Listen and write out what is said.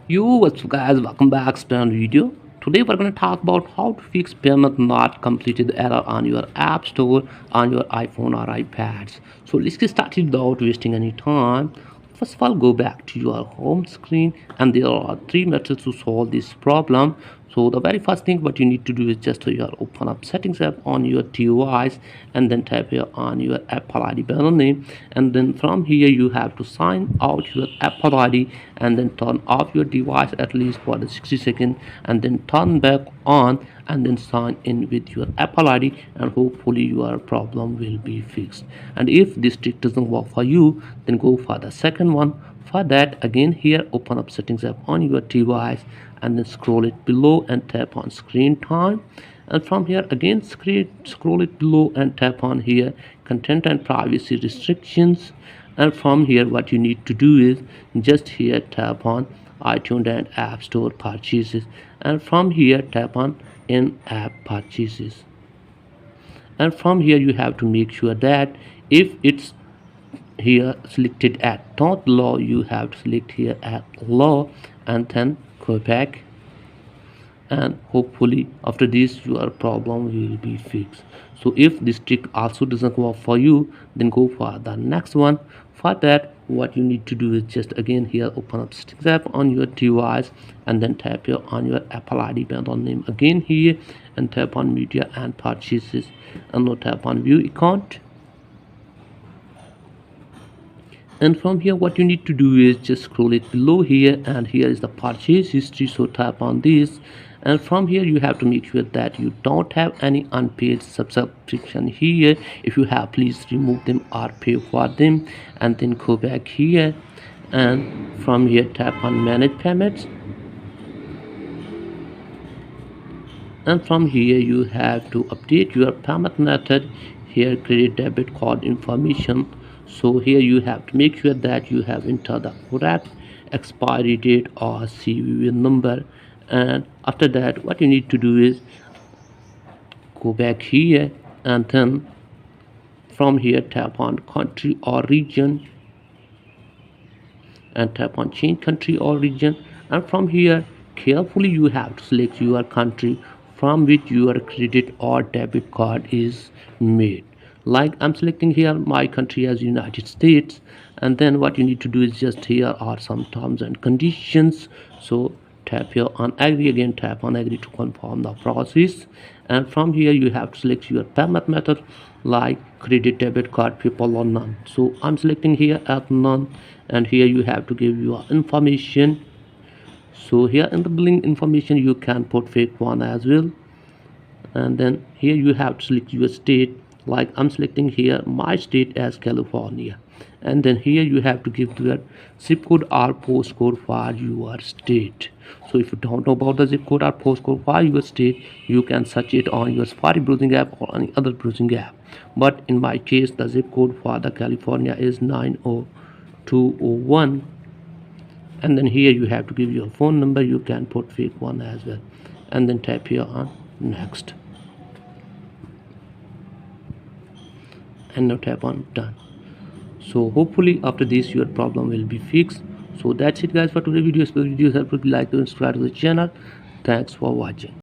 What's up guys, welcome back to another video. Today we're going to talk about how to fix payment not completed error on your app store on your iPhone or iPads. So let's get started without wasting any time. First of all, go back to your home screen and there are three methods to solve this problem. So the very first thing what you need to do is just to open up settings app on your device and then tap here on your Apple ID banner name, and then from here you have to sign out your Apple ID and then turn off your device at least for the 60 seconds and then turn back on and then sign in with your Apple ID, and hopefully your problem will be fixed. And if this trick doesn't work for you, then go for the second one. For that, again here open up settings app on your device and then scroll it below and tap on screen time, and from here again scroll it below and tap on here content and privacy restrictions, and from here what you need to do is just here tap on iTunes and App Store purchases, and from here tap on in-app purchases, and from here you have to make sure that if it's here selected at not law, you have to select here at law and then go back, and hopefully after this your problem will be fixed. So if this trick also doesn't work for you, then go for the next one. For that, what you need to do is just again here open up settings app on your device and then tap here on your Apple ID bundle name again here and tap on media and purchases, and now tap on view account, and from here what you need to do is just scroll it below here and here is the purchase history, so tap on this, and from here you have to make sure that you don't have any unpaid subscription here. If you have, please remove them or pay for them, and then go back here and from here tap on manage payments, and from here you have to update your payment method here, credit debit card information. So here you have to make sure that you have entered the correct expiry date or CVV number, and after that what you need to do is go back here and then from here tap on country or region and tap on change country or region, and from here carefully you have to select your country from which your credit or debit card is made. Like I'm selecting here my country as United States, and then what you need to do is just here are some terms and conditions, so tap here on agree, again tap on agree to confirm the process, and from here you have to select your payment method like credit, debit card, PayPal or none. So I'm selecting here at none, and here you have to give your information. So here in the billing information you can put fake one as well, and then here you have to select your state, like I'm selecting here my state as California, and then here you have to give your zip code or postcode for your state. So if you don't know about the zip code or postcode for your state, you can search it on your Safari browsing app or any other browsing app, but in my case the zip code for the California is 90201, and then here you have to give your phone number, you can put fake one as well, and then tap here on next, and now tap on done. So hopefully after this your problem will be fixed. So that's it guys for today's video. If the video is helpful, like and subscribe to the channel. Thanks for watching.